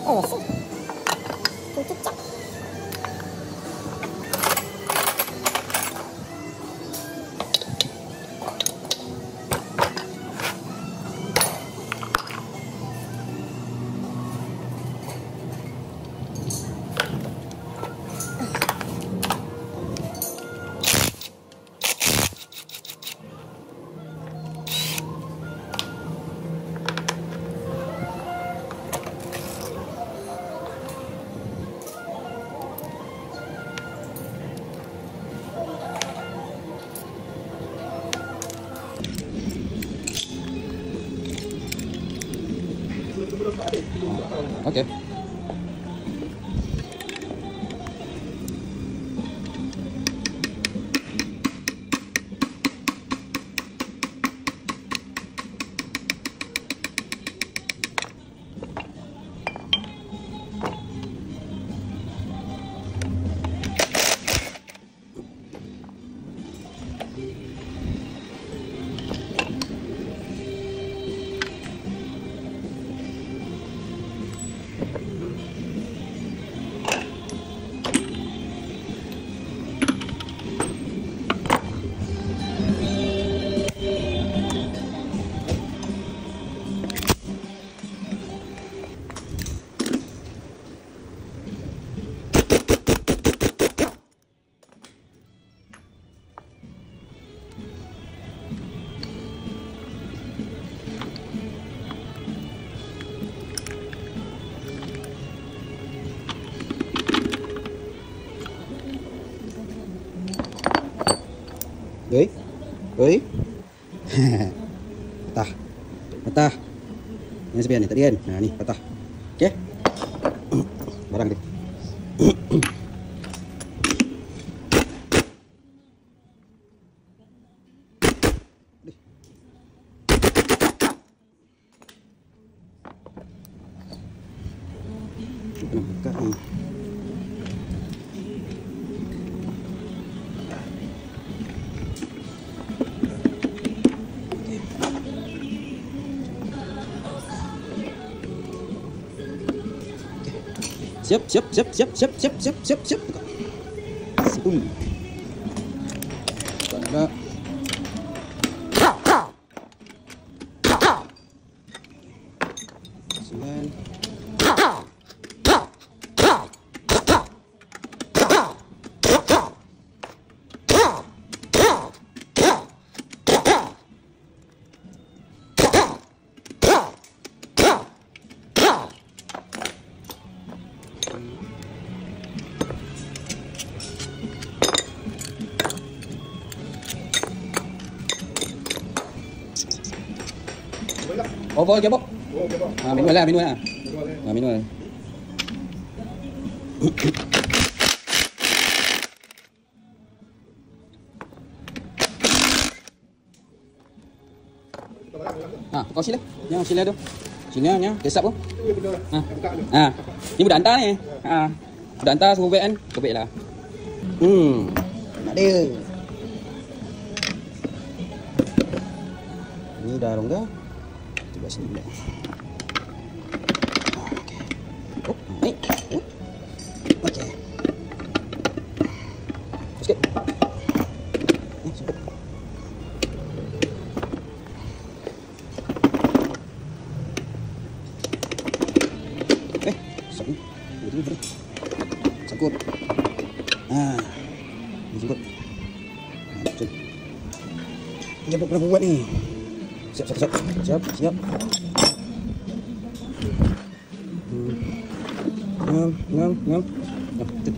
Oh, cocok. Okey. Oi. Oi. Patah. Patah. Ini sepian ni tadi kan. Nah, ni patah. Okey. Barang dia. Kena buka ni. Siap. Buka. Sepul. Buka. Sembilan. Oh, boleh kebab. Minum lah. Minum lah. Kau sila. Yang sila tu. Sini kesap tu. Ni budak hantar ni. Budak hantar suruh baik kan. Kebek lah. Nak dia. Ni dah rongga. Coba sini pula. Okey. Oh, naik. Okey. Sikit. Sikit. Sangkut. Sangkut. Ni sangkut. Betul. Dia berapa buat ni? Siap. Ngam. Betul.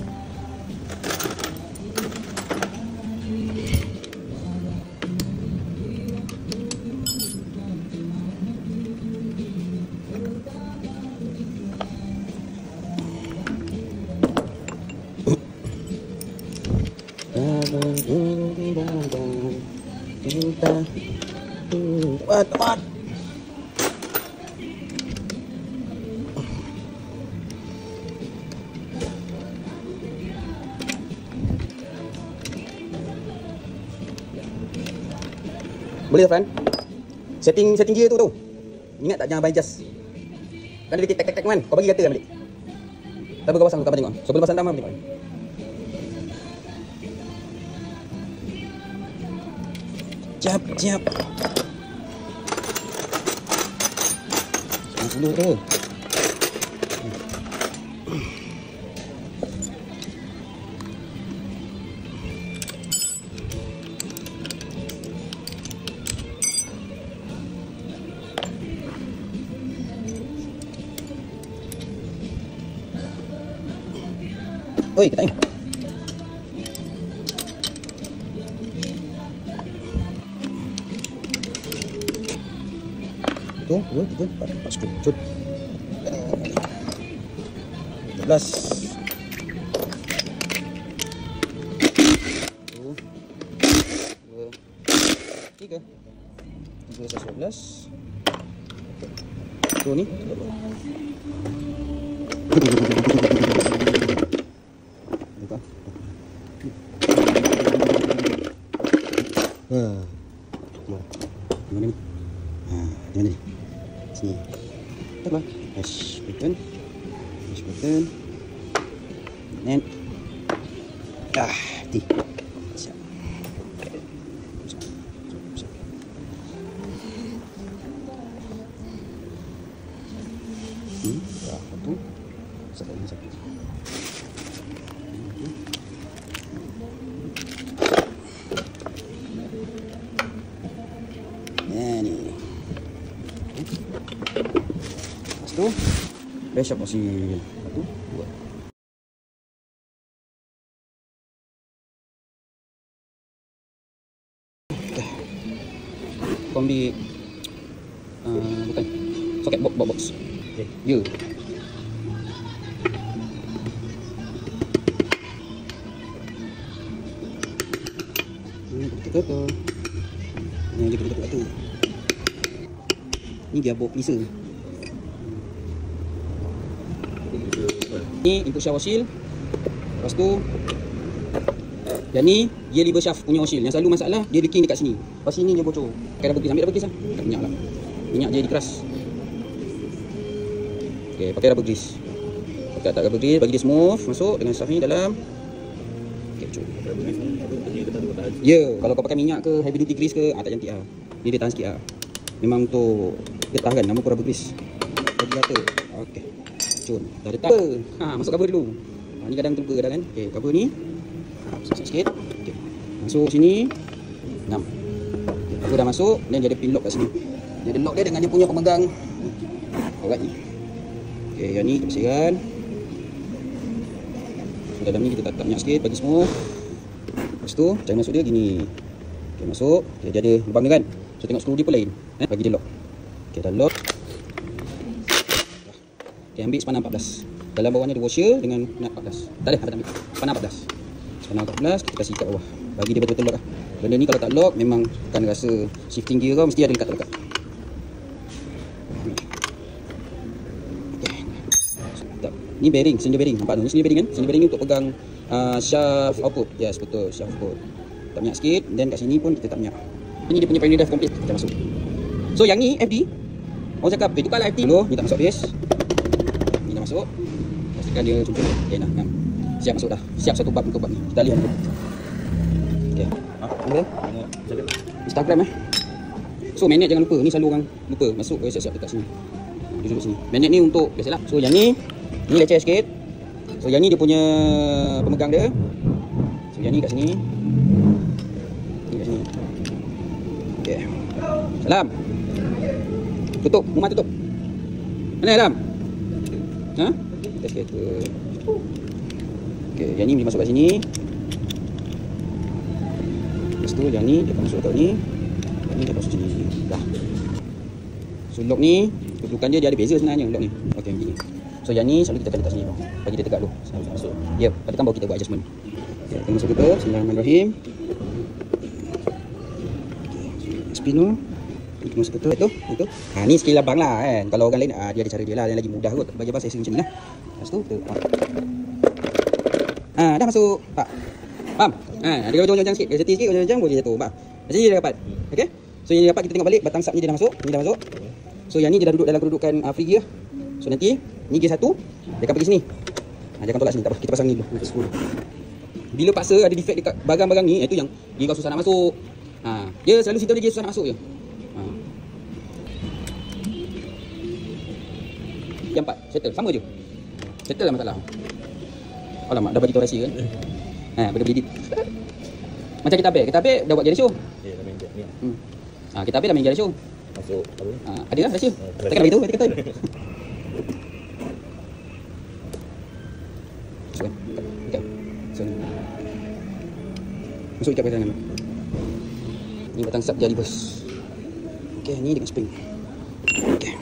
Cinta. Tepat. Boleh Afran? Setting gear tu. Ingat tak jangan adjust. Kan dia tek kan. Kau bagi kata kan balik. Tapi kau pasang tu kau tengok. So kalau pasang dah tengok. Siap. Dulu tu. Oi, kita tengok. Itu, 2, 3, 4, 10. Cut. 11. 3. 11. Tu ni. Mana ni? Di mana ni? Sini. Tepat. Push button. And di. Siap. Satu. Satu. Ni. Lepas tu besok masih 1, 2. Kau ambil bukan soket box. Okay. Ya. Betul. Yang dia betul tu. Ni dia bawa pisau. Ni input shaft washil. Lepas tu yang ni dia lever shaft punya washil. Yang selalu masalah dia leaking dekat sini. Lepas sini dia bocor. Pakai rubber grease, ambil rubber grease lah. Tak minyak lah. Minyak dia dikeras. Okey, pakai rubber grease. Pakai tak rubber grease, bagi dia smooth, masuk dengan shaft ni dalam. Okey, cuba. Ya, kalau kau pakai minyak ke heavy duty grease ke, tak cantik lah. Ni dia tahan sikit lah. Memang untuk getah kan, nama pun rubber grease. Bagi rata. Okey. Cun. Dah letak. Masuk cover dulu. Ni kadang terbuka kadang kan. Okey, cover ni. Sikit. Okey. Masuk sini. 6. Okay, cover dah masuk dan dia ada pin lock kat sini. Dia ada lock dia dengan dia punya pemegang. Alright ni. Okey, yang ni kita bersihkan. Dalam ni kita tak minyak sikit bagi smooth. Lepas tu cara masuk dia gini. Okey, masuk. Okey, dia ada lubang dia kan. So tengok skru dia pun lain. Bagi dia lock. Okey, dah lock. Okey, ambil spanner 14. Dalam bawahnya ada washer dengan nut 14. Tak ada, ambil. Spanner 14. Spanner 14 kita kasih kat bawah. Bagi dia betul-betul lock lah. Benda ni kalau tak lock memang akan rasa shifting gear kau mesti ada lekat-lekat. Okey. Ni bearing, cylinder bearing. Nampak tu? Ni cylinder bearing kan? Cylinder bearing ni untuk pegang shaft output. Yes, betul, shaft output. Tak minyak sikit, dan kat sini pun kita tak minyak. Ini dia punya pioneer drive complete. Kita masuk. So yang ni FD. Orang cakap, tukarlah FD dulu. Ni tak masuk base. Ni dah masuk. Pastikan dia cucuk. Okay, nah. Siap masuk dah. Siap satu bab untuk bab ni. Kita lihat dulu. Okay. Okay. Instagram So magnet jangan lupa. Ni selalu orang lupa. Masuk siap-siap dekat sini. Dia duduk sini. Magnet ni untuk biasalah. So yang ni leceh sikit. So yang ni dia punya pemegang dia. So yang ni kat sini. Ni kat sini. Okay. Salam. Tutup. Rumah tutup. Mana Salam? Ha? Test kereta. Okay, yang ni boleh masuk kat sini. Lepas tu yang ni dia akan masuk kat ni. Yang ni dia masuk sini. Dah. So lock ni kedudukan dia ada beza sebenarnya lock ni. Okey begini. So yang ni selalu kita akan letak sini bang. Bagi dia tegak dulu. Sampai masuk. Ya, yep, kan baru kita buat adjustment. Okey, kita masuk kita. Bismillahirrahmanirrahim. spin tu. Kemas betul itu. Ha, ni skill abang lah kan. Kalau orang lain dia ada cara dia lah yang lagi mudah kot. Bagi abang saya macam ni lah. Lepas tu kita dah masuk. Tak. Faham? Dia goncang-goncang sikit. Dia setting sikit, goncang-goncang boleh jatuh. Faham? Macam ni dia dapat. Okey? So yang ni dapat kita tengok balik batang sub ni dia dah masuk. Ni dah masuk. So yang ni dia dah duduk dalam kedudukan free gear. So nanti ni gear 1 dia akan pergi sini. Jangan tolak sini, tak apa. Kita pasang ni dulu. Bila paksa ada defect dekat barang-barang ni, itu yang gear kau susah nak masuk. Dia selalu cerita dia gear susah nak masuk je. Yang 4, settle. Sama je. Settle lah masalah. Alamak, dah bagi tahu rahsia kan. Benda beli macam kita habis dah buat gear ratio. Dah main jet ni. Kita habis dah main gear ratio. Masuk apa ni? Ada lah rahsia. Takkan bagi tahu nanti kata. Masuk ikat pakai tangan. Ni batang sub jari bos. Okey, ni dengan spring. Okey.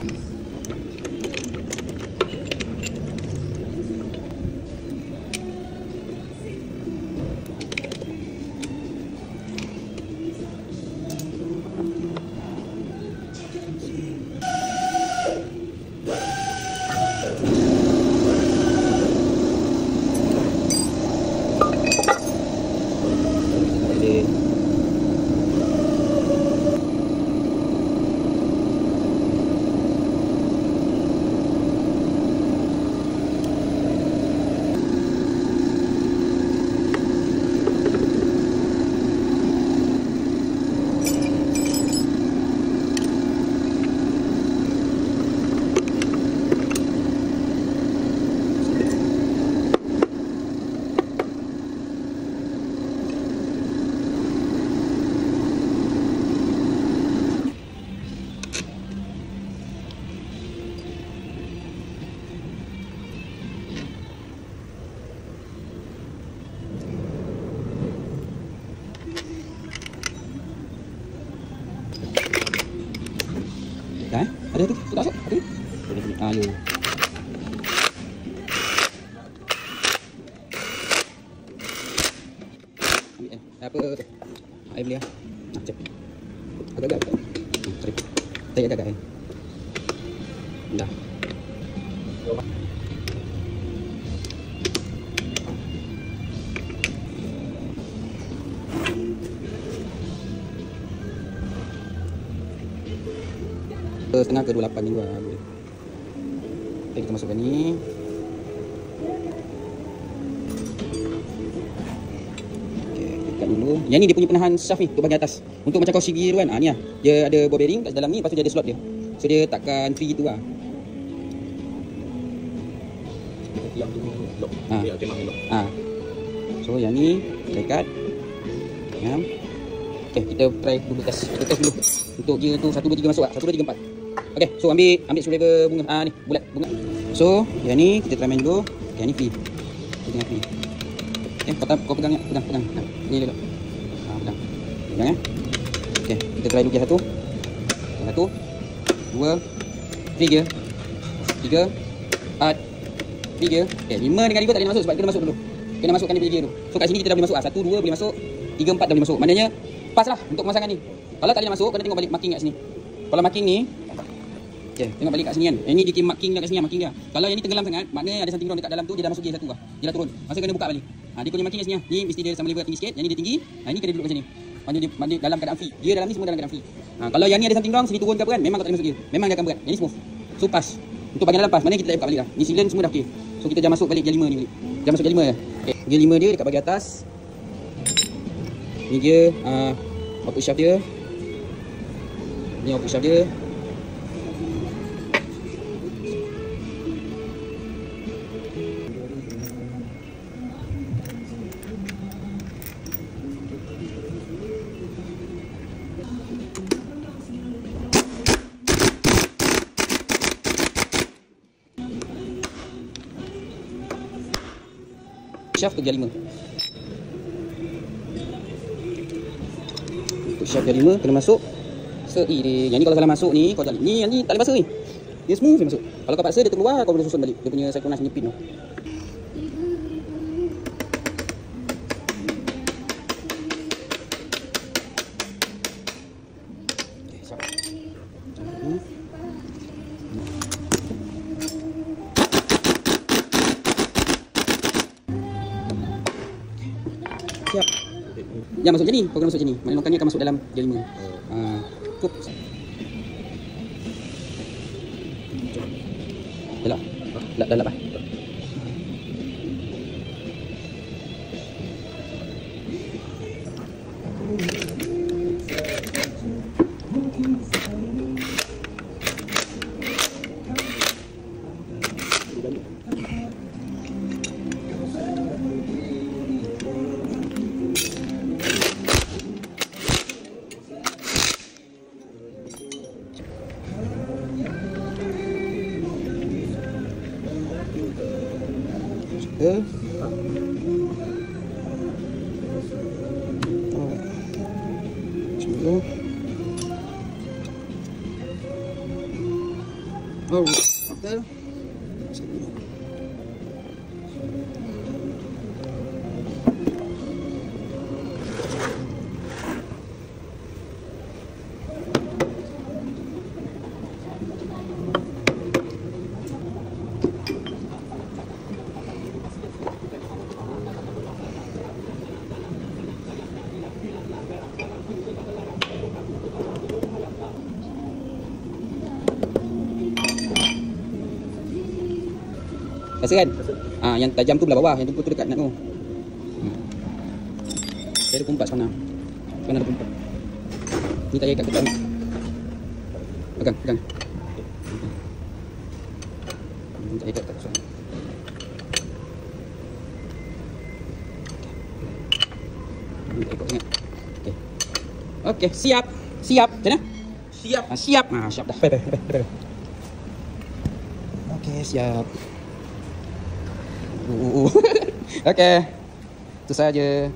Ada tu, tak masuk. Ada. You. Ambil apa tu? Air beli ah. Jap. Agak-agak. Sorry. Tak agak-agak kan. Dah. Setengah ke 28 juga boleh. Okay, kita masukkan ni. Okay, ikat dulu. Yang ni dia punya penahan shaft ni untuk bahagian atas. Untuk macam kau sigi tu kan. Ni lah. Dia ada ball bearing kat dalam ni, lepas tu dia ada slot dia. So dia takkan free gitu lah. Yang tu lock. Dia kemang lock. So yang ni kita ikat. Okay, kita try dulu test. Kita test dulu. Untuk gear tu 1 2 3 masuk ah. 1 2 3 4. Okey, so ambil screwdriver bunga. Ni bulat bunga. So, yang ni kita try main dulu. Yang ni free. Kita tengah free. Okey, kau pegang. Ni dulu. Pegang. Pegang eh. Okey, kita try dulu gear 1. 1 2 3 3 4 3. Okey, 5 dengan 5 tak boleh masuk sebab kena masuk dulu. Kena masukkan dia punya gear tu. So kat sini kita dah boleh masuk 1 2 boleh masuk. 3 4 dah boleh masuk. Maknanya pas lah untuk pemasangan ni. Kalau tak boleh masuk, kena tengok balik marking kat sini. Kalau marking ni okay, tengok balik kat sini kan. Yang ni dia marking kat sini, marking dia. Kalau yang ni tenggelam sangat, maknanya ada something wrong dekat dalam tu, dia dah masuk gear 1 lah. Dia dah turun. Masa kena buka balik. Dia punya marking kat sini. Ni mesti dia sama level tinggi sikit, yang ni dia tinggi. Ini kena duduk macam ni. Maknanya dia dalam keadaan free. Dia dalam ni semua dalam keadaan free. Kalau yang ni ada something wrong, sini turun ke apa kan, memang kau tak boleh masuk gear. Memang dia akan berat. Yang ni smooth. So pas. Untuk bahagian dalam pas. Maknanya kita tak buka balik dah. Ni silen semua dah okey. So kita jangan masuk balik gear 5 ni balik. Jangan masuk gear 5 ya. Okay. Gear 5 dia dekat bahagian atas. Ni gear output shaft dia. Ni output shaft dia. Shaft ke gear 5. Untuk shaft gear 5 kena masuk seiring. Yang ni kalau salah masuk ni kau jalan. Ni yang ni tak boleh masuk ni. Dia smooth dia masuk. Kalau kau paksa dia terkeluar, kau boleh susun balik. Dia punya synchronize punya pin tu. Yang masuk macam ni, program masuk macam ni. Maknanya longkang ni akan masuk dalam gear 5. Cukup. Dah lah. Dah lah. Rasa kan? Yang tajam tu belah bawah, yang tu dekat nak tu. Saya ada pumpat sana. Sana ada pumpat. Ni tayar kat ketat ni. Pegang. Ni tayar kat ketat sana. Ni ikut sangat. Okey, siap. Macam mana? Siap. Siap dah. Okey, siap. Okey. Itu saja.